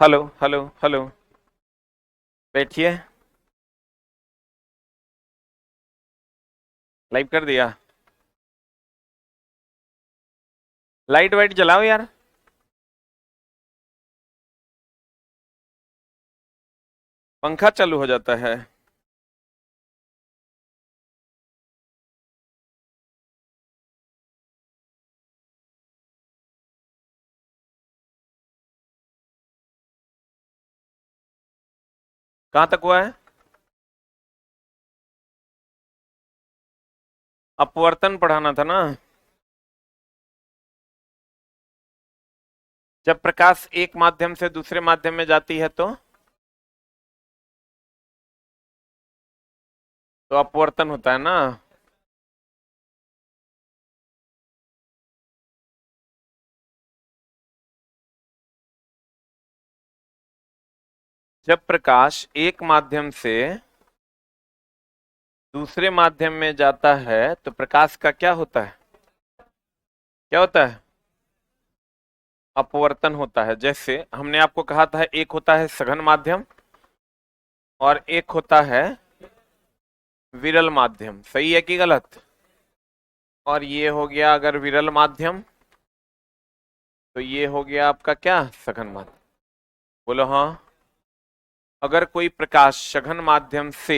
Hello hello hello. बैठिए। Live कर दिया। लाइट वाइट जलाओ यार। पंखा चालू हो जाता है। कहाँ तक हुआ है? अपवर्तन पढ़ाना था ना। जब प्रकाश एक माध्यम से दूसरे माध्यम में जाती है तो अपवर्तन होता है ना। जब प्रकाश एक माध्यम से दूसरे माध्यम में जाता है तो प्रकाश का क्या होता है? क्या होता है? अपवर्तन होता है। जैसे हमने आपको कहा था, एक होता है सघन माध्यम और एक होता है विरल माध्यम। सही है कि गलत? और ये हो गया अगर विरल माध्यम, तो ये हो गया आपका क्या, सघन माध्यम। बोलो हाँ। अगर कोई प्रकाश सघन माध्यम से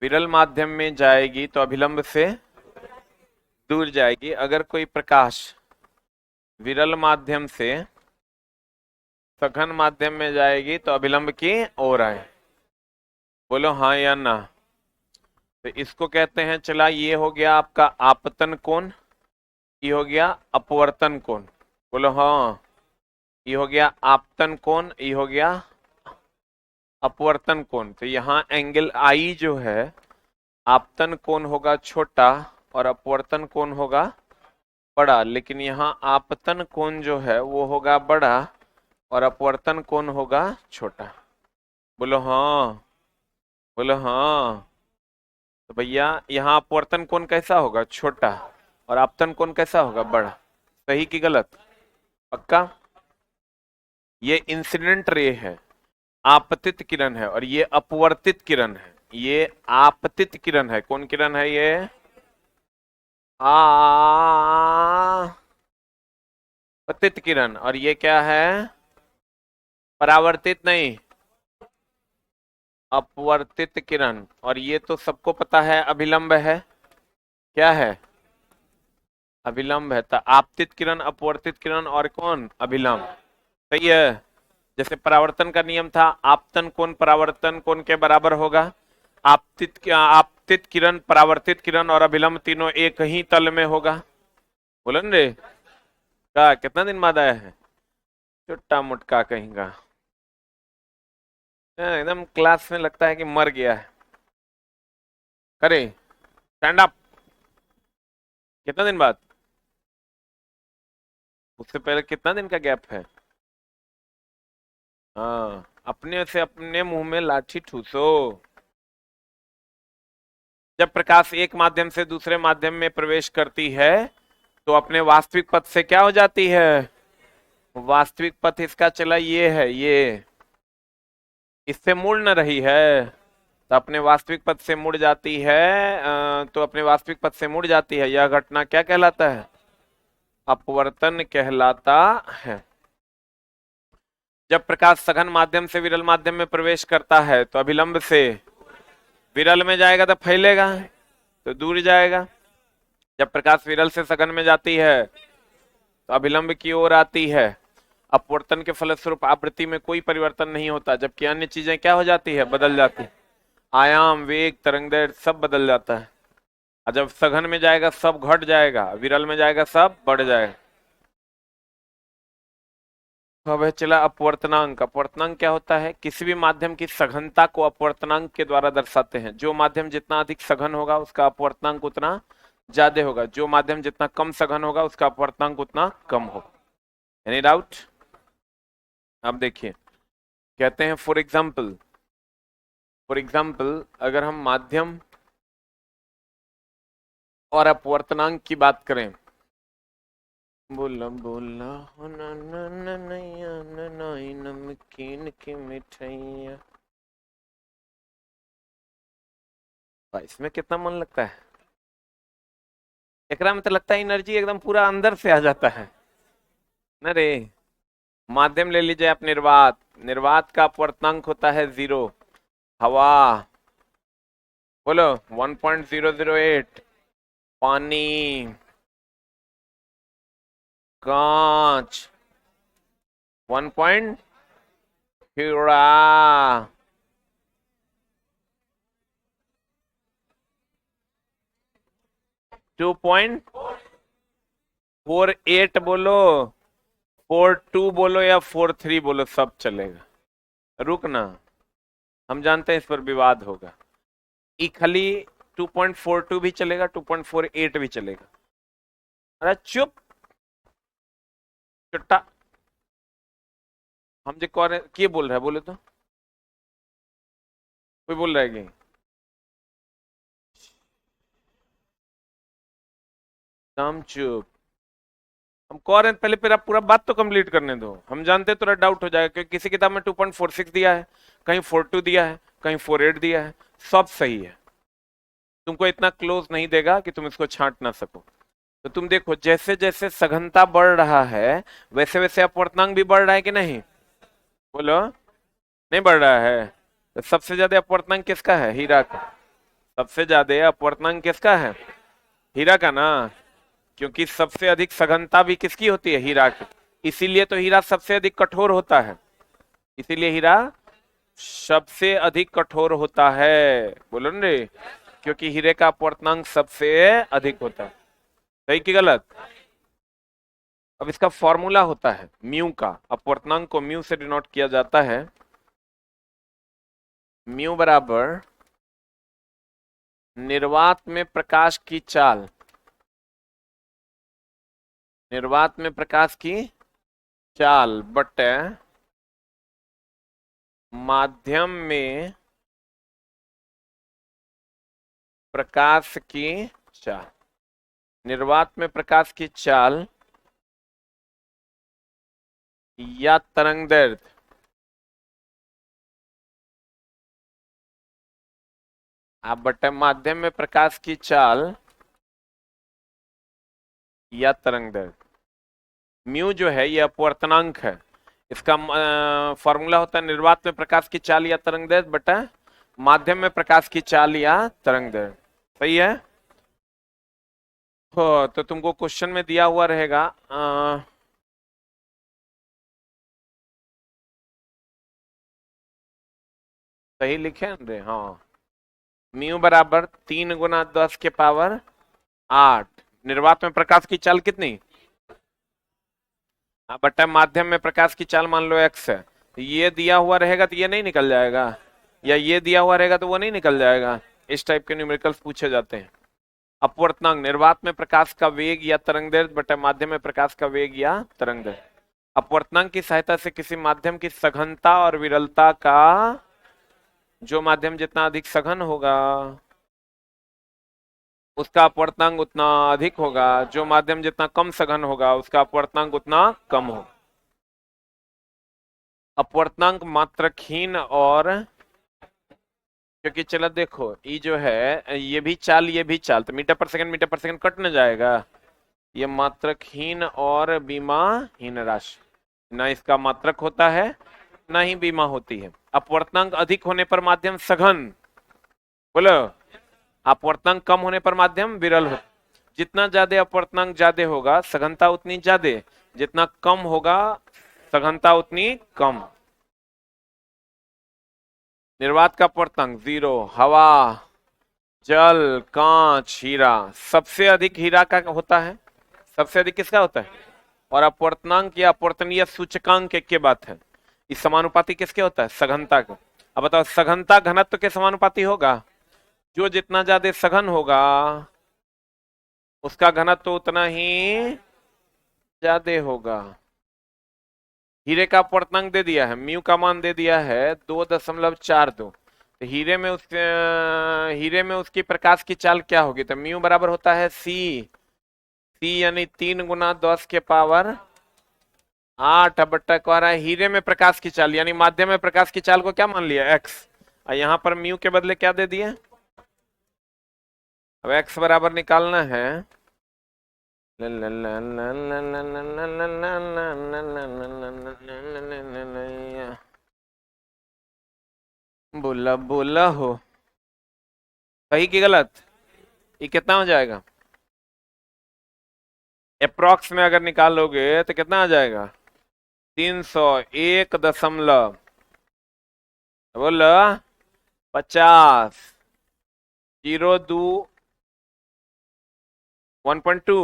विरल माध्यम में जाएगी तो अभिलंब से दूर जाएगी। अगर कोई प्रकाश विरल माध्यम से सघन माध्यम में जाएगी तो अभिलंब की ओर आए। बोलो हाँ या ना। तो इसको कहते हैं, चला ये हो गया आपका आपतन कोण, ये हो गया अपवर्तन कोण। बोलो हाँ। ये हो गया आपतन कोण, ये हो गया अपवर्तन कोण। तो यहाँ एंगल आई जो है, आपतन कोण होगा छोटा और अपवर्तन कोण होगा बड़ा। लेकिन यहाँ आपतन कोण जो है वो होगा बड़ा और अपवर्तन कोण होगा छोटा। बोलो हाँ। बोलो हाँ। तो भैया यहाँ अपवर्तन कोण कैसा होगा, छोटा, और आपतन कोण कैसा होगा, बड़ा। सही कि गलत? पक्का? ये इंसिडेंट रे है, आपतित किरण है, और ये अपवर्तित किरण है। ये आपतित किरण है। कौन किरण है ये? आपतित किरण। और ये क्या है? परावर्तित नहीं, अपवर्तित किरण। और ये तो सबको पता है अभिलंब है। क्या है? अभिलंब है। तो आपतित किरण, अपवर्तित किरण और कौन, अभिलंब। सही है। जैसे परावर्तन का नियम था, आपतन कोण परावर्तन कोण के बराबर होगा। आपतित किरण, परावर्तित किरण और अभिलंब तीनों एक ही तल में होगा। बोलन रे। का कितना दिन बाद आया है? चुट्टा मुटका कहीं का। एकदम क्लास में लगता है कि मर गया है। करे स्टैंड अप। कितना दिन बाद? उससे पहले कितना दिन का गैप है? हाँ, अपने से अपने मुंह में लाठी ठूसो। जब प्रकाश एक माध्यम से दूसरे माध्यम में प्रवेश करती है तो अपने वास्तविक पथ से क्या हो जाती है? वास्तविक पथ इसका चला ये है, ये इससे मुड़ न रही है, तो अपने वास्तविक पथ से मुड़ जाती है। तो अपने वास्तविक पथ से मुड़ जाती है। यह घटना क्या कहलाता है? अपवर्तन कहलाता है। जब प्रकाश सघन माध्यम से विरल माध्यम में प्रवेश करता है तो अभिलंब से विरल में जाएगा तो फैलेगा, तो दूर जाएगा। जब प्रकाश विरल से सघन में जाती है तो अभिलंब की ओर आती है। अपवर्तन के फलस्वरूप आवृत्ति में कोई परिवर्तन नहीं होता, जबकि अन्य चीजें क्या हो जाती है, बदल जाती है। आयाम, वेग, तरंगदैर्घ्य सब बदल जाता है। और जब सघन में जाएगा सब घट जाएगा, विरल में जाएगा सब बढ़ जाएगा। तो अब चला अपवर्तनांक। अपवर्तनांक क्या होता है? किसी भी माध्यम की सघनता को अपवर्तनांक के द्वारा दर्शाते हैं। जो माध्यम जितना अधिक सघन होगा उसका अपवर्तनांक उतना ज्यादा होगा, जो माध्यम जितना कम सघन होगा उसका अपवर्तनांक उतना कम होगा। Any doubt? अब देखिए, कहते हैं फॉर एग्जाम्पल अगर हम माध्यम और अपवर्तनांक की बात करें बोला बोला हो ना ना ना नैया ना नाई नमकीन की मिठाइया। भाई इसमें कितना मन लगता है। एकरा में तो लगता है एनर्जी एकदम पूरा अंदर से आ जाता है ना रे। माध्यम ले लीजिए आप, निर्वात। निर्वात का अपवर्तनांक होता है 0। हवा। बोलो 1.008। पानी। कांच 1 पॉइंट। हीरा 2.48। बोलो 42 बोलो या 43 बोलो, सब चलेगा। रुक ना, हम जानते हैं इस पर विवाद होगा। ई खाली 2.42 भी चलेगा, 2.48 भी चलेगा। अरे चुप चुट्टा। हम जो कौन के बोल रहा है, बोले तो कोई बोल रहा है कि हम चुप। हम कह रहे हैं पहले, फिर आप पूरा बात तो कंप्लीट करने दो। हम जानते हैं थोड़ा डाउट हो जाएगा, क्योंकि किसी किताब में 2.46 दिया है, कहीं 42 दिया है, कहीं 48 दिया है। सब सही है, तुमको इतना क्लोज नहीं देगा कि तुम इसको छांट ना सको। तो तुम देखो, जैसे जैसे सघनता बढ़ रहा है वैसे वैसे अपवर्तनांक भी बढ़ रहा है कि नहीं। बोलो नहीं बढ़ रहा है। तो सबसे ज्यादा अपवर्तनांक किसका है, हीरा का। सबसे ज्यादा अपवर्तनांक किसका है, हीरा का ना। क्योंकि सबसे अधिक सघनता भी किसकी होती है, हीरा की। इसीलिए तो हीरा सबसे अधिक कठोर होता है। इसीलिए हीरा सबसे अधिक कठोर होता है। बोलो न रे, क्योंकि हीरे का अपवर्तनांक सबसे अधिक होता है। सही कि गलत। अब इसका फॉर्मूला होता है म्यू का। अपवर्तनांक को म्यू से डिनोट किया जाता है। म्यू बराबर निर्वात में प्रकाश की चाल। निर्वात में प्रकाश की चाल बटे माध्यम में प्रकाश की चाल। निर्वात में प्रकाश की चाल या तरंग दैर्ध्य, आप बटे माध्यम में प्रकाश की चाल या तरंग दैर्ध्य। म्यू जो है ये अपवर्तनांक है। इसका फॉर्मूला होता है निर्वात में प्रकाश की चाल या तरंग दैर्ध्य बटा माध्यम में प्रकाश की चाल या तरंग दैर्ध्य। सही है। हो तो तुमको क्वेश्चन में दिया हुआ रहेगा सही लिखे रे, हाँ। म्यू बराबर 3 × 10⁸ निर्वात में प्रकाश की चाल कितनी, बटा माध्यम में प्रकाश की चाल मान लो x है। तो ये दिया हुआ रहेगा तो ये नहीं निकल जाएगा, या ये दिया हुआ रहेगा तो वो नहीं निकल जाएगा। इस टाइप के न्यूमेरिकल्स पूछे जाते हैं। अपवर्तनांक निर्वात में प्रकाश का वेग या तरंग दैर्ध्य बटा माध्यम में प्रकाश का वेग या तरंग दैर्ध्य। अपवर्तनांक की सहायता से किसी माध्यम की सघनता और विरलता का, जो माध्यम जितना अधिक सघन होगा उसका अपवर्तनांक उतना अधिक होगा, जो माध्यम जितना कम सघन होगा उसका अपवर्तनांक उतना कम होगा। अपवर्तनांक मात्रकहीन और, क्योंकि चलो देखो ये जो है ये भी चाल ये भी चाल, तो मीटर पर सेकंड कट न जाएगा। ये मात्रकहीन और बीमाहीन राशि, ना इसका मात्रक होता है ना ही बीमा होती है। अपवर्तनांक अधिक होने पर माध्यम सघन, बोलो। अपवर्तनांक कम होने पर माध्यम विरल होता। जितना ज्यादा अपवर्तनांक ज्यादा होगा सघनता उतनी ज्यादा, जितना कम होगा सघनता उतनी कम। निर्वात का अपवर्तनांक 0। हवा, जल, कांच, हीरा। सबसे अधिक हीरा का होता है। सबसे अधिक किसका होता है। और अपवर्तनांक या अपवर्तनीय सूचकांक एक के बात है। इस समानुपाती किसके होता है, सघनता का। अब बताओ सघनता घनत्व के समानुपाती होगा। जो जितना ज्यादा सघन होगा उसका घनत्व उतना ही ज्यादा होगा। हीरे का अपवर्तनांक दे दिया है, म्यू का मान दे दिया है 2.42। तो हीरे में उसकी प्रकाश की चाल क्या होगी, तो म्यू बराबर होता है सी। सी यानी 3 × 10⁸ बट्टा कह रहा है हीरे में प्रकाश की चाल यानी माध्यम में प्रकाश की चाल को क्या मान लिया एक्स, और यहां पर म्यू के बदले क्या दे दिए। अब एक्स बराबर निकालना है बोला बोला हो सही की गलत, ये कितना हो जाएगा अप्रोक्स में अगर निकालोगे तो कितना आ जाएगा 301 बोलो 50 जीरो दू 1.2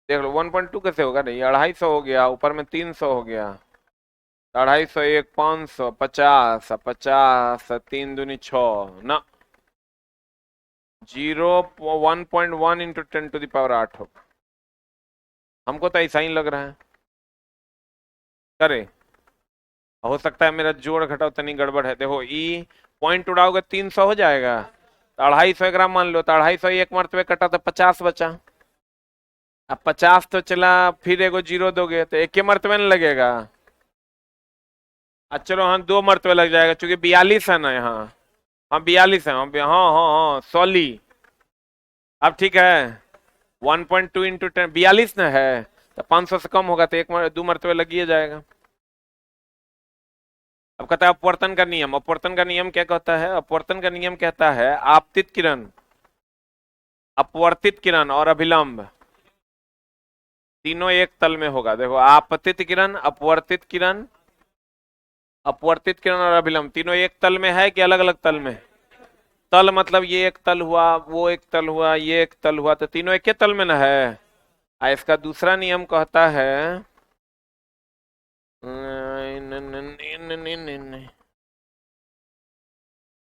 देख लो 1.2 कैसे होगा, नहीं 250 हो गया, ऊपर में 300 हो गया, 250 एक 500 50 50 3 दूनी 6 ना 1.1 इंटू 10⁸ होगा। हमको तो ऐसा ही लग रहा है, करे हो सकता है मेरा जोड़ घटाओ तनी गड़बड़ है। देखो ई पॉइंट उड़ाओगे 300 हो जाएगा, तो 250 ग्राम मान लो, तो 250 एक मरतबे कटा तो 50 बचा। अब 50 तो चला, फिर एगो जीरो दोगे तो एक के मरतबे न लगेगा। चलो हाँ 2 मरतबे लग जाएगा क्योंकि 42 है ना यहाँ, हाँ 42 है, हाँ हाँ हाँ हाँ 16। अब ठीक है 1.2 इंटू 10 42 ना है, तो 500 से कम होगा तो 2 मरतबे लग ही जाएगा। अब कहता है अपवर्तन का नियम, अपवर्तन का नियम क्या कहता है, अपवर्तन का नियम कहता है आपतित किरण, अपवर्तित किरण और अभिलंब तीनों एक तल में होगा। देखो आपतित किरण, अपवर्तित किरण और अभिलंब तीनों एक तल में है कि अलग अलग तल में। तल मतलब ये एक तल हुआ, वो एक तल हुआ, ये एक तल हुआ, तो तीनों एक तल में ना है। इसका दूसरा नियम कहता है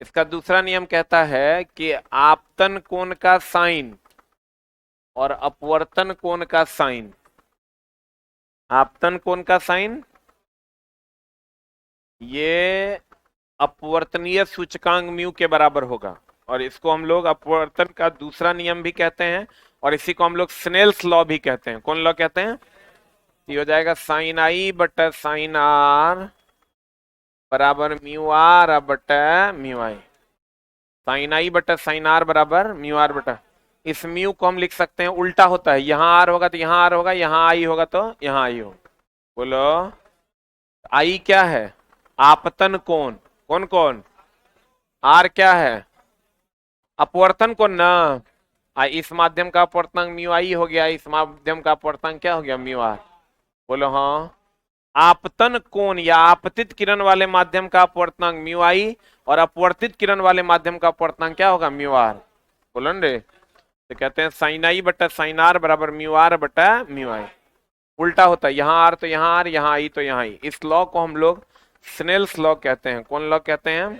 इसका दूसरा नियम कहता है कि आपतन कोण का साइन और अपवर्तन कोण का साइन, आपतन कोण का साइन ये अपवर्तनीय सूचकांक म्यू के बराबर होगा, और इसको हम लोग अपवर्तन का दूसरा नियम भी कहते हैं, और इसी को हम लोग स्नेल्स लॉ भी कहते हैं। कौन लॉ कहते हैं, ये हो जाएगा साइन आई बटा साइन आर बराबर म्यू आर बटा म्यू आई, साइन आई बटा साइन आर बराबर म्यू आर बटा, इस म्यू को हम लिख सकते हैं उल्टा होता है, यहां आर होगा तो यहां आर होगा, यहां आई होगा तो यहां आई होगा। बोलो आई क्या है, आपतन कोण, कौन कौन, आर क्या है अपवर्तन कोण ना, इस माध्यम का अपवर्तनांक म्यू आई हो गया, इस माध्यम का अपवर्तनांक क्या हो गया म्यू आर। बोलो हाँ, आपतन कोण या आपतित किरण वाले माध्यम का अपवर्तनांक म्यू आई और अपवर्तित किरण वाले माध्यम का अपवर्तनांक क्या होगा म्यू आर। बोलो रे, तो कहते हैं साइन आई बटा साइन आर बराबर म्यू आर बटा म्यू आई, उल्टा होता है, यहाँ आर तो यहाँ आर, यहाँ आई तो यहाँ आई। इस लॉ को हम लोग स्नेल्स लॉ कहते हैं। कौन लॉ कहते हैं,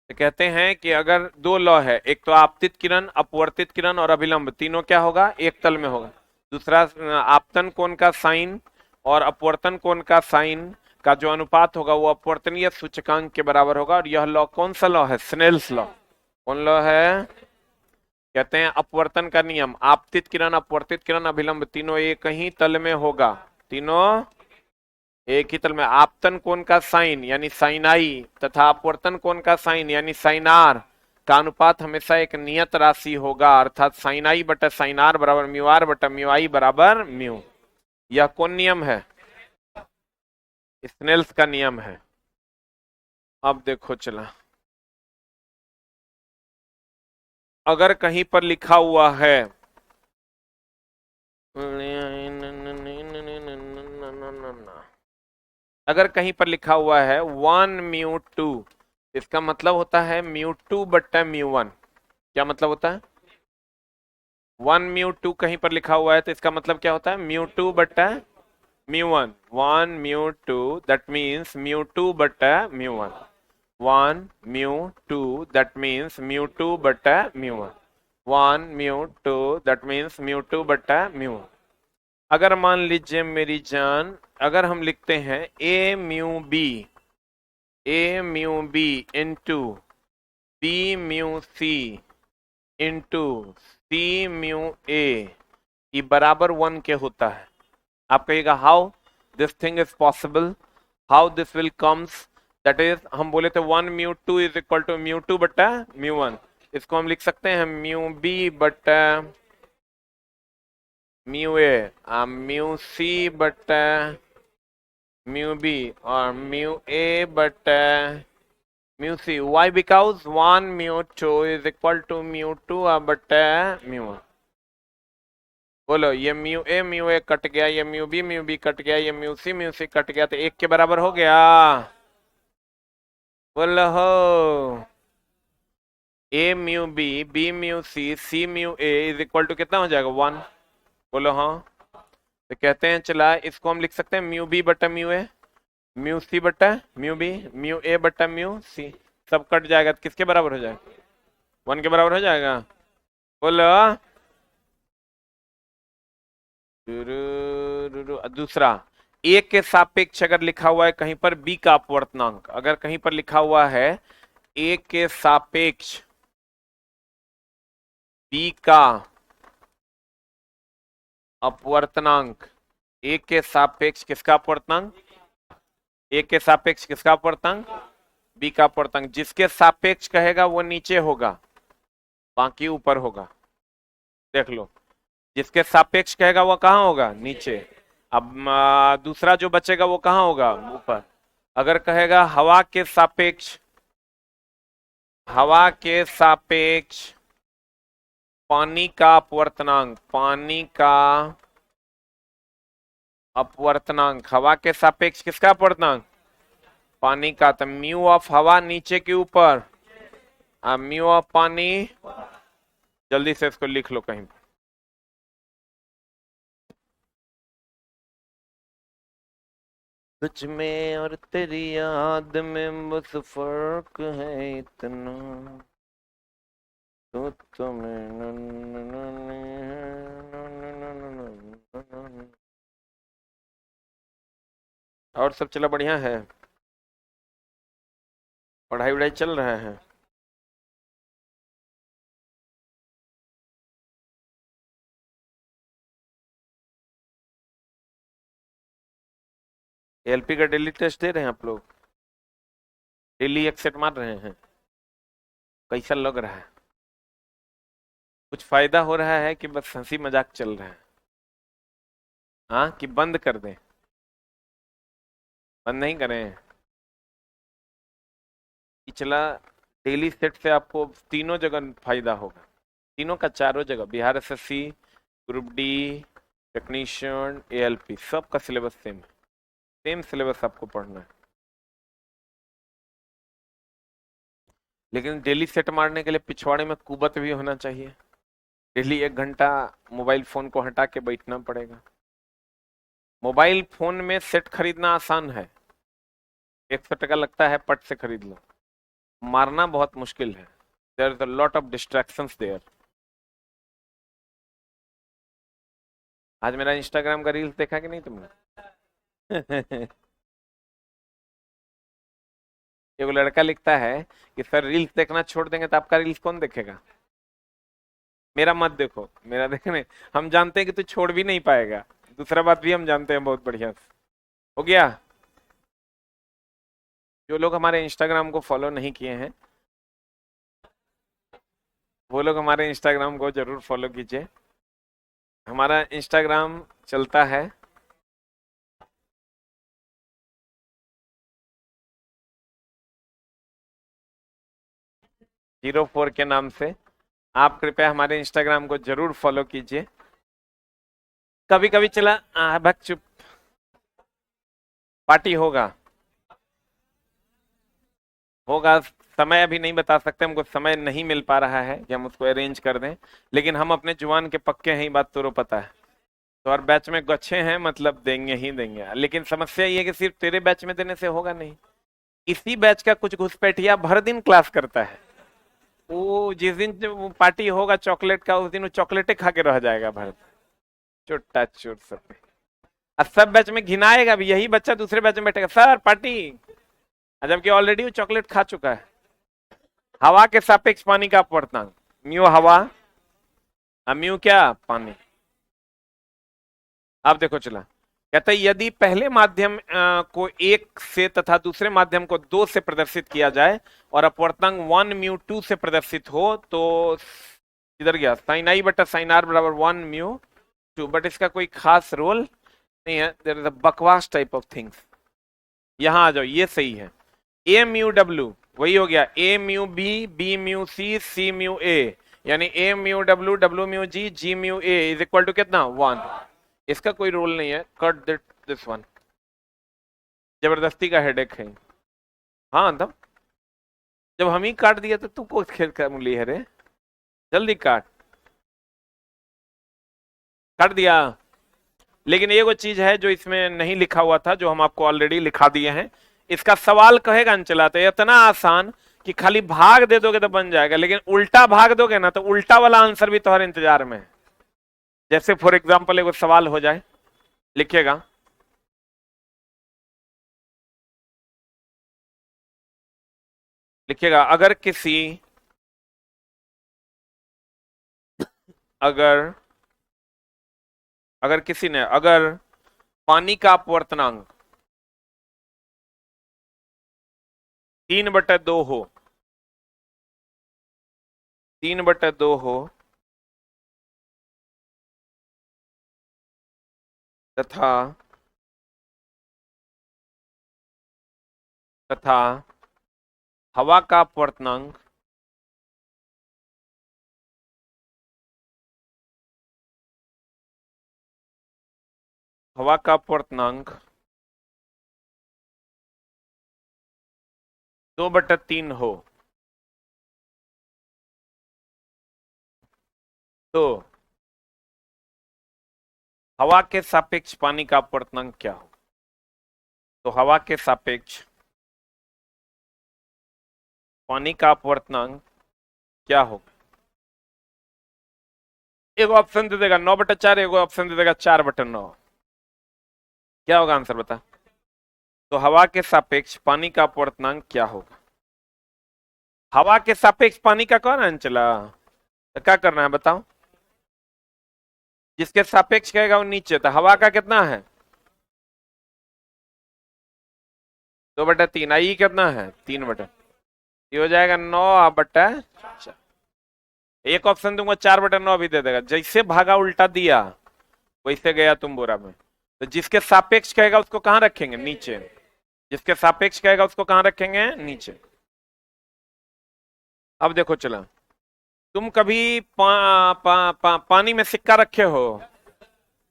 तो कहते हैं कि अगर दो लॉ है, एक तो आपतित किरण, अपवर्तित किरण और अभिलंब तीनों क्या होगा एक तल में होगा, दूसरा आपतन कोण का साइन और अपवर्तन कोण का साइन का जो अनुपात होगा वो अपवर्तनीय सूचकांक के बराबर होगा। और यह लॉ कौन सा लॉ है, स्नेल्स लॉ। कौन लॉ है, कहते हैं अपवर्तन का नियम, आपतित किरण, अपवर्तित किरण, अभिलंब तीनों एक ही तल में होगा, तीनों एक ही तल में। आपतन कोण का साइन यानी साइन आई तथा अपवर्तन कोण का साइन यानी साइन आर का अनुपात हमेशा एक नियत राशि होगा, अर्थात साइन आई बटा साइन आर बराबर म्यू आर बटा म्यू आई बराबर म्यू। यह कौन नियम है, स्नेल्स का नियम है। अब देखो चला, अगर कहीं पर लिखा हुआ है अगर कहीं पर लिखा हुआ है 1 μ2, इसका मतलब होता है μ2 बट्टा μ1। क्या मतलब होता है, 1 μ2 कहीं पर लिखा हुआ है तो इसका मतलब क्या होता है μ2 बट्टा μ1, 1 μ2 दैट मीन्स μ2 बट्टा μ1, 1 μ2 दैट मीन्स μ2 बट्टा μ1, 1 μ2 दैट मीन्स μ2 बट्टा μ1। अगर मान लीजिए मेरी जान, अगर हम लिखते हैं A mu B into B mu C into C mu A ई बराबर 1 के होता है। आप कहिएगा how this thing is possible, how this will comes, that is हम बोले थे 1 mu 2 is equal to mu 2 बटा म्यू 1। इसको हम लिख सकते हैं म्यू बी बटा म्यू ए, म्यू सी बटा म्यू बी और म्यू ए बटा mu C. Why because 1 mu 2 is equal to mu 2 बटा म्यू 1। बोलो ये म्यू ए कट गया, ये म्यू बी कट गया, ये म्यू सी कट गया, तो 1 के बराबर हो गया। बोलो हो A mu B mu C mu A is equal to कितना हो जाएगा 1। बोलो हाँ। तो कहते हैं चला इसको हम लिख सकते हैं म्यू बी बटा म्यू ए, म्यू सी बटा म्यू बी, म्यू ए बटा म्यू सी, सब कट जाएगा तो किसके बराबर हो जाएगा 1 के बराबर हो जाएगा। बोलो दूसरा ए के सापेक्ष अगर लिखा हुआ है कहीं पर बी का अपवर्तनांक, अगर कहीं पर लिखा हुआ है ए के सापेक्ष बी का अपवर्तनांक, ए के सापेक्ष किसका अपवर्तनांक, ए के सापेक्ष किसका अपवर्तनांक बी का अपवर्तनांक, जिसके सापेक्ष कहेगा वो नीचे होगा बाकी ऊपर होगा। देख लो जिसके सापेक्ष कहेगा वो कहाँ होगा नीचे, अब दूसरा जो बचेगा वो कहाँ होगा ऊपर। अगर कहेगा हवा के सापेक्ष, हवा के सापेक्ष पानी का अपवर्तनांक, पानी का अपवर्तनांक, हवा के सापेक्ष किसका अपवर्तनांक पानी का, तो म्यू ऑफ हवा नीचे के ऊपर, म्यू ऑफ पानी, जल्दी से इसको लिख लो कहीं। तुझ में और तेरी याद में बस फर्क है इतना, तो तुम्हें और सब चला बढ़िया है, पढ़ाई वढ़ाई चल रहा है। एलपी का डेली टेस्ट दे रहे हैं आप लोग, डेली एक सेट मार रहे हैं, कैसा लग रहा है, कुछ फायदा हो रहा है कि बस हंसी मजाक चल रहा है, हाँ कि बंद कर दें, बंद नहीं करें कि चला डेली सेट से आपको तीनों जगह फायदा होगा, तीनों का चारों जगह, Bihar SSC, group D, technician, ALP, सब का सिलेबस सेम है, सेम सिलेबस आपको पढ़ना है। लेकिन डेली सेट मारने के लिए पिछवाड़े में कुबत भी होना चाहिए, डेली 1 घंटा मोबाइल फोन को हटा के बैठना पड़ेगा। मोबाइल फोन में सेट खरीदना आसान है, 100 टका लगता है, पट से खरीद लो, मारना बहुत मुश्किल है, there is a lot of distractions there. आज मेरा इंस्टाग्राम का रील्स देखा कि नहीं तुमने? एक लड़का लिखता है कि सर रील्स देखना छोड़ देंगे तो आपका रील्स कौन देखेगा, मेरा मत देखो, मेरा देखने, हम जानते हैं कि तू छोड़ भी नहीं पाएगा, दूसरा बात भी हम जानते हैं बहुत बढ़िया से। हो गया? जो लोग हमारे इंस्टाग्राम को फॉलो नहीं किए हैं वो लोग हमारे इंस्टाग्राम को जरूर फॉलो कीजिए। हमारा इंस्टाग्राम चलता है #04 के नाम से, आप कृपया हमारे इंस्टाग्राम को जरूर फॉलो कीजिए। कभी कभी चला भग चुप, पार्टी होगा, होगा, समय अभी नहीं बता सकते, हमको समय नहीं मिल पा रहा है कि हम उसको अरेंज कर दें, लेकिन हम अपने जुबान के पक्के हैं, बात तो पता है। तो और बैच में गच्छे हैं मतलब देंगे ही देंगे, लेकिन समस्या ये है कि सिर्फ तेरे बैच में देने से होगा नहीं, इसी बैच का कुछ घुसपैठिया भर दिन क्लास करता है, वो जिस दिन वो पार्टी होगा चॉकलेट का, उस दिन वो चॉकलेटे खा के रह जाएगा भर, चुट्टा चुट सब। और सब बैच में घिनाएगा भी, यही बच्चा दूसरे बैच में बैठेगा सर पार्टी, जबकि ऑलरेडी वो चॉकलेट खा चुका है। हवा के सापेक्ष पानी का अपवर्तनांक, म्यू हवा म्यू क्या, पानी। अब देखो चला, कहता है यदि पहले माध्यम को 1 से तथा दूसरे माध्यम को 2 से प्रदर्शित किया जाए और अपवर्तनांक 1 म्यू 2 से प्रदर्शित हो तो इधर गया साइन आई बटा साइन आर बराबर 1 म्यू 2, बट इसका कोई खास रोल नहीं है, देयर इज अ बकवास टाइप ऑफ थिंग्स। यहां आ जाओ, ये सही है। ए म्यू डब्ल्यू वही हो गया A mu B mu C mu A, यानी A mu W mu G mu A is equal to कितना 1। इसका कोई रोल नहीं है, कट दिस वन। जबरदस्ती का हेडेक है। हाँ तब जब हम ही काट दिया तो तू को खेल कर मूली है रे, जल्दी काट। काट दिया। लेकिन ये वो चीज है जो इसमें नहीं लिखा हुआ था, जो हम आपको ऑलरेडी लिखा दिए हैं। इसका सवाल कहेगा अंचलाते इतना आसान कि खाली भाग दे दोगे तो बन जाएगा, लेकिन उल्टा भाग दोगे ना तो उल्टा वाला आंसर भी तुम्हारे इंतजार में है। जैसे फॉर एग्जाम्पल एक सवाल हो जाए, लिखिएगा लिखिएगा अगर अगर किसी ने अगर पानी का अपवर्तनांक 3/2 हो, 3/2 हो तथा तथा हवा का अपवर्तनांक हवा का अपवर्तनांक 2/3 हो तो हवा के सापेक्ष पानी का अपवर्तनांक क्या हो। तो हवा के सापेक्ष पानी का अपवर्तनांक क्या होगा। एक ऑप्शन दे देगा 9/4, एक ऑप्शन दे देगा 4/9। क्या होगा आंसर बता। तो हवा के सापेक्ष पानी का अपवर्तनांक क्या होगा। हवा के सापेक्ष पानी का कौन है चला, तो क्या करना है बताओ। जिसके सापेक्ष कहेगा वो नीचे, तो हवा का कितना है 2/3, आई कितना है 3/, ये हो जाएगा 9/4। एक ऑप्शन दूंगा 4/9 भी दे देगा। जैसे भागा उल्टा दिया वैसे गया तुम बोरा में। तो जिसके सापेक्ष कहेगा उसको कहां रखेंगे, नीचे। जिसके सापेक्ष कहेगा उसको कहां रखेंगे, नीचे। अब देखो चला, तुम कभी पानी में सिक्का रखे हो,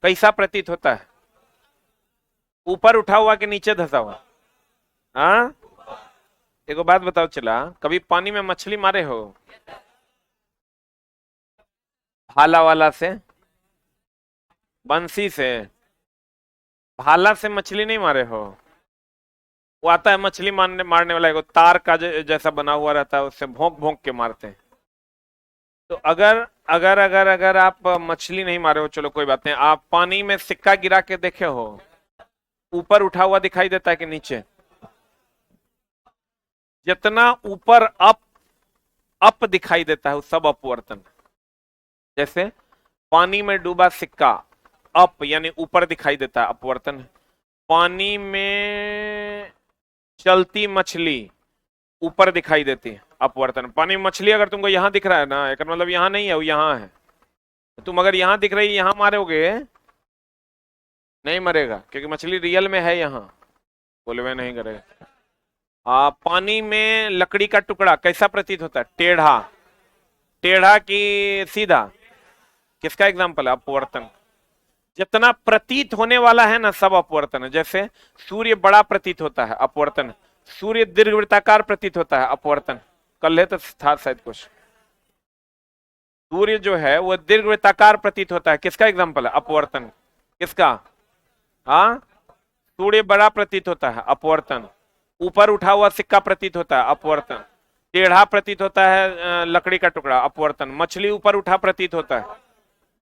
कैसा प्रतीत होता है, ऊपर उठा हुआ कि नीचे धसा हुआ। हाँ एक बात बताओ चला, कभी पानी में मछली मारे हो भाला वाला से, बंसी से। भाला से मछली नहीं मारे हो, वो आता है मछली मारने वाला, एक तार का जैसा बना हुआ रहता है, उससे भोंक भोंक के मारते हैं। तो अगर अगर अगर अगर आप मछली नहीं मारे हो, चलो कोई बात नहीं, आप पानी में सिक्का गिरा के देखे हो, ऊपर उठा हुआ दिखाई देता है कि नीचे। जितना ऊपर अप दिखाई देता है वो सब अपवर्तन। जैसे पानी में डूबा सिक्का अप यानी ऊपर दिखाई देता है, अपवर्तन। पानी में चलती मछली ऊपर दिखाई देती है, अपवर्तन। पानी में मछली अगर तुमको यहां दिख रहा है ना, एक मतलब यहां नहीं है, वो यहां है। तुम अगर यहां दिख रही है यहां मारोगे नहीं मरेगा, क्योंकि मछली रियल में है यहां, बोलवे नहीं करेगा। पानी में लकड़ी का टुकड़ा कैसा प्रतीत होता है, टेढ़ा। टेढ़ा की सीधा, किसका एग्जाम्पल है, अपवर्तन। जितना प्रतीत होने वाला है ना सब अपवर्तन है। जैसे सूर्य बड़ा प्रतीत होता है, अपवर्तन। सूर्य दीर्घवृत्ताकार प्रतीत होता है, अपवर्तन। कल है तो था शायद कुछ। सूर्य जो है वो दीर्घवृत्ताकार प्रतीत होता है, किसका एग्जाम्पल है, अपवर्तन। किसका, हाँ सूर्य बड़ा प्रतीत होता है, अपवर्तन। ऊपर उठा हुआ सिक्का प्रतीत होता है, अपवर्तन। टेढ़ा प्रतीत होता है लकड़ी का टुकड़ा, अपवर्तन। मछली ऊपर उठा प्रतीत होता है।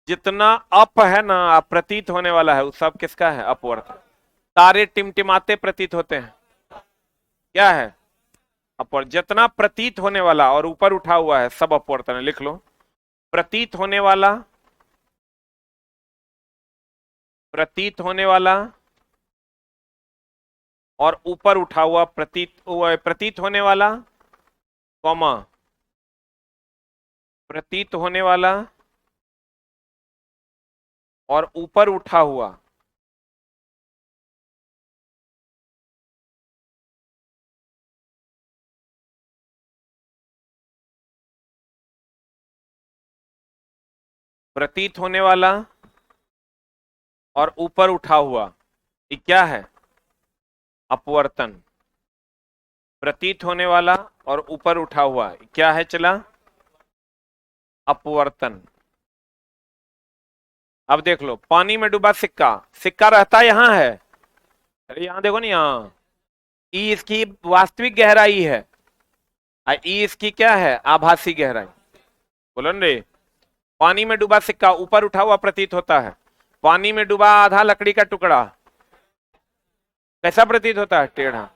जितना अप है ना प्रतीत होने वाला है वो सब किसका है, अपवर्तन। तारे टिमटिमाते प्रतीत होते हैं, क्या है, अपवर्तन। जितना प्रतीत होने वाला और ऊपर उठा हुआ है सब अपवर्तन है। लिख लो, प्रतीत होने वाला प्रतीत होने वाला और ऊपर उठा हुआ प्रतीत होने वाला, कॉमा, प्रतीत होने वाला और ऊपर उठा हुआ। प्रतीत होने वाला और ऊपर उठा हुआ, ये क्या है? अपवर्तन। प्रतीत होने वाला और ऊपर उठा हुआ, ये क्या है चला? अपवर्तन। अब देख लो, पानी में डूबा सिक्का, सिक्का रहता यहां है, अरे यहां देखो ना, यहाँ ई इसकी वास्तविक गहराई है, ई इसकी क्या है? आभासी गहराई। बोलो न रे, पानी में डूबा सिक्का ऊपर उठा हुआ प्रतीत होता है, पानी में डूबा आधा लकड़ी का टुकड़ा कैसा प्रतीत होता है? टेढ़ा।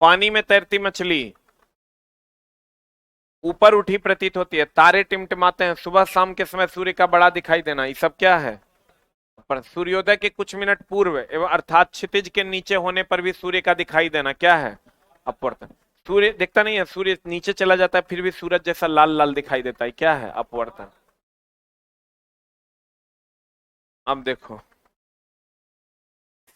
पानी में तैरती मछली ऊपर उठी प्रतीत होती है, तारे टिमटिमाते हैं, सुबह शाम के समय सूर्य का बड़ा दिखाई देना, ये सब क्या है? पर सूर्योदय के कुछ मिनट पूर्व एवं अर्थात क्षितिज के नीचे होने पर भी सूर्य का दिखाई देना क्या है? अपवर्तन। सूर्य दिखता नहीं है, सूर्य नीचे चला जाता है फिर भी सूरज जैसा लाल लाल दिखाई देता है, क्या है? अपवर्तन। अब देखो,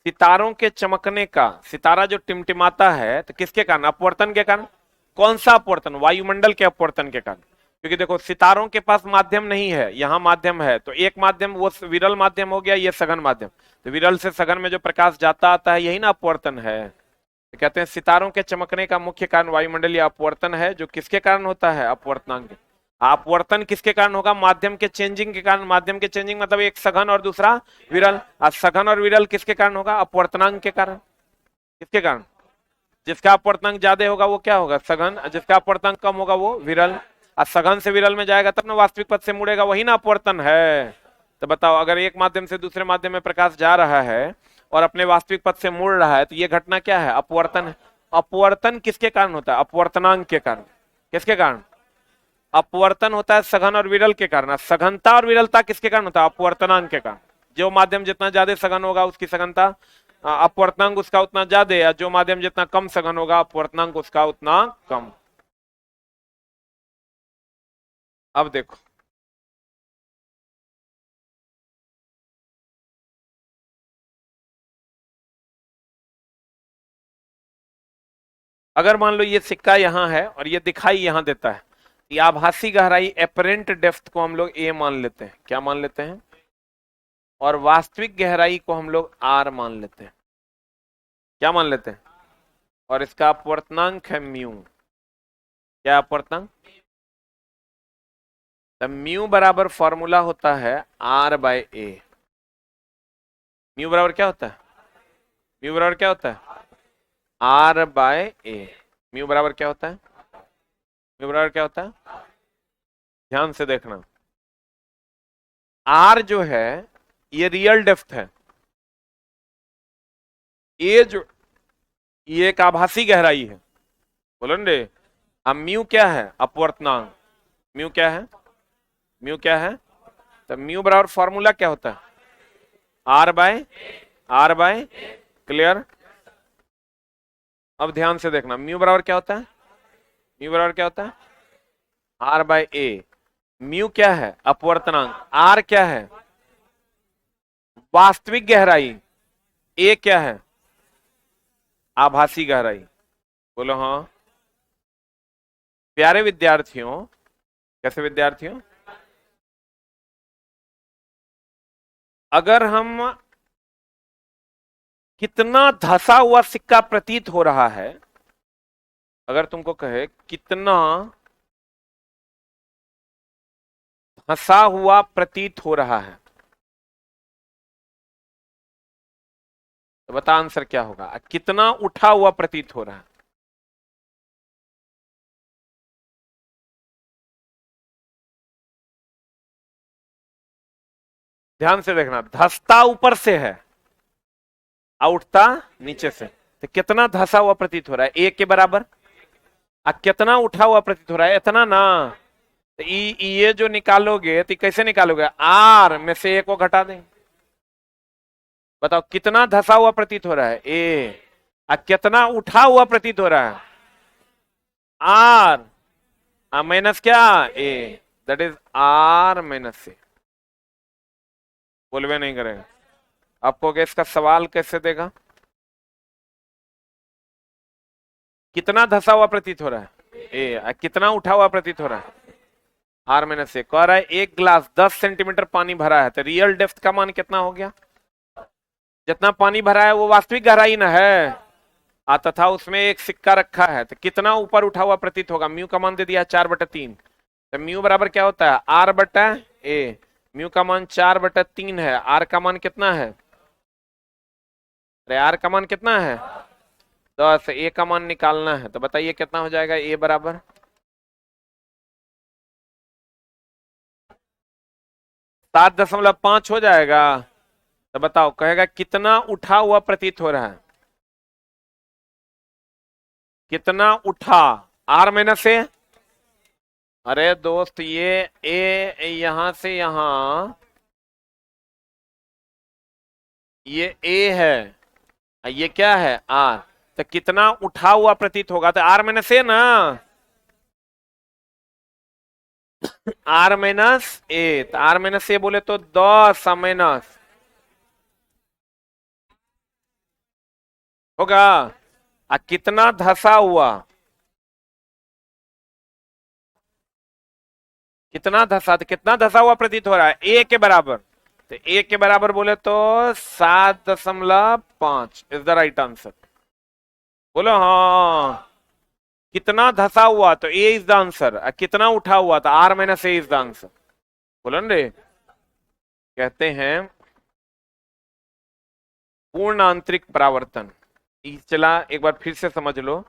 सितारों के चमकने का, सितारा जो टिमटिमाता है तो किसके कारण? अपवर्तन के कारण। कौन सा अपवर्तन? वायुमंडल के अपवर्तन के कारण। क्योंकि देखो, सितारों के पास माध्यम नहीं है, यहां माध्यम है, तो एक माध्यम वो विरल माध्यम हो गया, ये सघन माध्यम, तो विरल से सघन में जो प्रकाश जाता आता है यही ना अपवर्तन है। तो कहते हैं सितारों के चमकने का मुख्य कारण वायुमंडलीय अपवर्तन है, जो किसके कारण होता है? अपवर्तनांक। अपवर्तन किसके कारण होगा? माध्यम के चेंजिंग के कारण। माध्यम के चेंजिंग मतलब एक सघन और दूसरा विरल। सघन और विरल किसके कारण होगा? अपवर्तनांक के कारण। किसके कारण? जिसका अपवर्तनांक ज्यादा होगा वो क्या होगा? सघन। जिसका अपवर्तनांक कम होगा वो विरल। और सघन से विरल में जाएगा तब ना वास्तविक पथ से मुड़ेगा, वही ना अपवर्तन है। तो बताओ, अगर एक माध्यम से दूसरे माध्यम में प्रकाश जा रहा है और अपने वास्तविक पथ से मुड़ रहा है तो ये घटना क्या है? अपवर्तन है। अपवर्तन किसके कारण होता है? अपवर्तनांक के कारण। किसके कारण? अपवर्तन होता है सघन और विरल के कारण। सघनता और विरलता किसके कारण होता है? अपवर्तनांक के कारण। जो माध्यम जितना ज्यादा सघन होगा उसकी सघनता, अपवर्तनांक उसका उतना ज्यादा, या जो माध्यम जितना कम सघन होगा अपवर्तनांक उसका उतना कम। अब देखो, अगर मान लो ये सिक्का यहां है और ये दिखाई यहां देता है, ये आभासी गहराई एपरेंट डेप्थ को हम लोग ए मान लेते हैं। क्या मान लेते हैं? और वास्तविक गहराई को हम लोग आर मान लेते हैं। क्या मान लेते हैं? और इसका अपवर्तनांक है म्यू। क्या अपवर्तनांक? तो म्यू बराबर फॉर्मूला होता है आर बाय ए। म्यू बराबर क्या होता है? म्यू बराबर क्या होता है? आर बाय ए। म्यू बराबर क्या होता है? म्यू बराबर क्या होता है? ध्यान से देखना, आर जो है ये रियल डेप्थ है, ए जो, ये एक आभासी गहराई है। बोलो न रे। अब म्यू क्या है? अपवर्तनांक। म्यू क्या है? म्यू क्या है? तो म्यू बराबर फॉर्मूला क्या होता है? R by clear. अब ध्यान से देखना, म्यू बराबर क्या होता है? म्यू बराबर क्या होता है? आर बाय ए। म्यू क्या है? अपवर्तनांक। आर क्या है? वास्तविक गहराई। ए क्या है? आभासी गहराई। बोलो हाँ। प्यारे विद्यार्थियों, कैसे विद्यार्थियों, अगर हम कितना धसा हुआ सिक्का प्रतीत हो रहा है, अगर तुमको कहे कितना धसा हुआ प्रतीत हो रहा है, तो बता आंसर क्या होगा? कितना उठा हुआ प्रतीत हो रहा है? ध्यान से देखना, धसता ऊपर से है और उठता नीचे से, तो कितना धसा हुआ प्रतीत हो रहा है? एक के बराबर। कितना उठा हुआ प्रतीत हो रहा है? इतना ना। तो ये जो निकालोगे तो कैसे निकालोगे, आर में से ए को घटा दें। बताओ कितना धसा हुआ प्रतीत हो रहा है, ए, और कितना उठा हुआ प्रतीत हो रहा है, आर, माइनस क्या, ए, दैट इज आर माइनस ए। बोलवे नहीं करेगा आपको कि इसका सवाल कैसे देगा, कितना धसा हुआ प्रतीत हो रहा है, ए, कितना उठा हुआ प्रतीत हो रहा है, आर माइनस ए। कह रहा है एक गिलास 10 सेंटीमीटर पानी भरा है, तो रियल डेप्थ का मान कितना हो गया, जितना पानी भरा है वो वास्तविक गहराई ना है, तथा उसमें एक सिक्का रखा है, तो कितना ऊपर उठा हुआ प्रतीत होगा। म्यू का मान दे दिया 4/3, तो म्यू बराबर क्या होता है, आर बटा ए। म्यू का मान 4/3 है, आर का मान कितना है, अरे आर का मान कितना है 10, ए का मान निकालना है, तो बताइए कितना हो जाएगा, ए बराबर 7.5 हो जाएगा। तो बताओ कहेगा कितना उठा हुआ प्रतीत हो रहा है, कितना उठा, आर माइनस ए। अरे दोस्त ये ए यहां से यहां, ये ए है, ये क्या है आर, तो कितना उठा हुआ प्रतीत होगा, तो आर माइनस ए ना, आर माइनस ए, तो आर माइनस ए बोले तो 10 माइनस होगा, कितना धसा हुआ, कितना धसा, तो कितना धसा हुआ प्रतीत हो रहा है, ए के बराबर, तो ए के बराबर बोले तो 7.5 इज द राइट आंसर। बोलो हाँ, कितना धसा हुआ तो ए इज द आंसर, कितना उठा हुआ तो R minus A is the answer. बोलो ना रे, कहते हैं पूर्ण आंतरिक परावर्तन। चला एक बार फिर से समझ लो,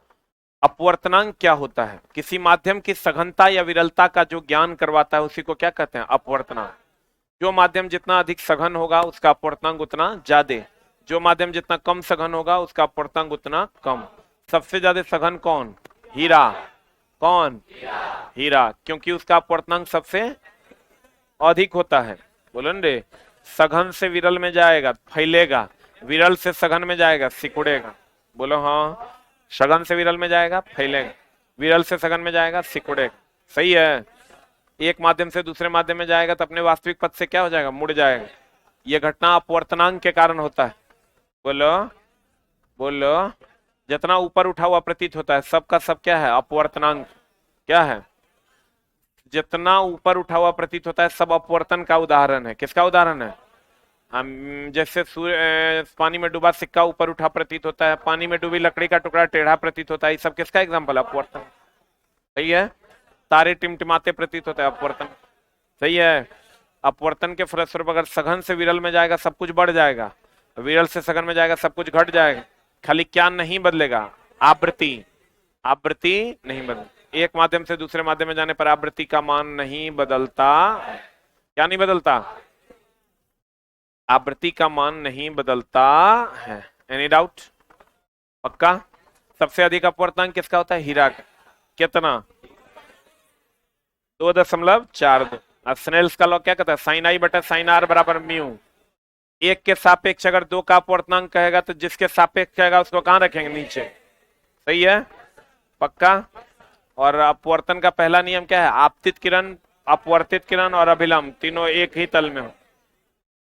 अपवर्तनांक क्या होता है, किसी माध्यम की सघनता या विरलता का जो ज्ञान करवाता है उसी को क्या कहते हैं, अपवर्तनांक। जो माध्यम जितना अधिक सघन होगा उसका अपवर्तनांक उतना ज्यादा, जो माध्यम जितना कम सघन होगा उसका अपवर्तनांक उतना कम। सबसे ज्यादा सघन कौन, हीरा, कौन, हीरा, क्योंकि उसका अपवर्तनांक सबसे अधिक होता है। बोलो ना रे, सघन से विरल में जाएगा फैलेगा, विरल से सघन में जाएगा सिकुड़ेगा। बोलो हाँ, सघन से विरल में जाएगा फैलेगा, विरल से सघन में जाएगा सिकुड़ेगा। सही है, एक माध्यम से दूसरे माध्यम में जाएगा तो अपने वास्तविक पथ से क्या हो जाएगा, मुड़ जाएगा। यह घटना अपवर्तनांक के कारण होता है। बोलो बोलो, जितना ऊपर उठा हुआ प्रतीत होता है सबका सब क्या है, अपवर्तनांक। क्या है, जितना ऊपर उठा हुआ प्रतीत होता है सब अपवर्तन का उदाहरण है। किसका उदाहरण है, हम जैसे पानी में डूबा सिक्का ऊपर उठा प्रतीत होता है, पानी में डूबी लकड़ी का टुकड़ा टेढ़ा प्रतीत होता है, ये सब किसका एग्जाम्पल, अपवर्तन। सही है, तारे टिमटिमाते प्रतीत होता है, अपवर्तन। सही है, अपवर्तन के फलस्वरूप अगर सघन से विरल में जाएगा सब कुछ बढ़ जाएगा, विरल से सघन में जाएगा सब कुछ घट जाएगा। खाली क्या नहीं बदलेगा, आवृत्ति, आवृत्ति नहीं बदल। एक माध्यम से दूसरे माध्यम में जाने पर आवृत्ति का मान नहीं बदलता। क्या नहीं बदलता, आवृत्ति का मान नहीं बदलता है। एनी डाउट, पक्का। सबसे अधिक अपवर्तनांक किसका होता है, हीरा का। कितना, 2.42। अब स्नेल्स का लॉ क्या कहता है, साइन आई बटा साइन आर बराबर म्यू। एक के सापेक्ष अगर दो का अपवर्तनांक कहेगा तो जिसके सापेक्ष कहेगा उसको कहां रखेंगे, नीचे। सही है, पक्का। और अपवर्तन का पहला नियम क्या है, आपतित किरण, अपवर्तित किरण और अभिलंब तीनों एक ही तल में हो।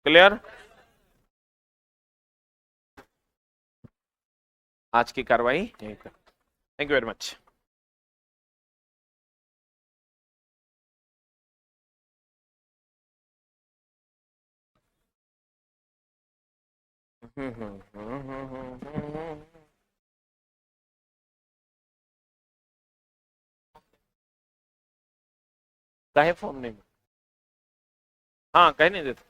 क्लियर। आज की कार्रवाई यहीं पर। Thank you very much. काहे फोन नहीं, हाँ कहीं नहीं देते।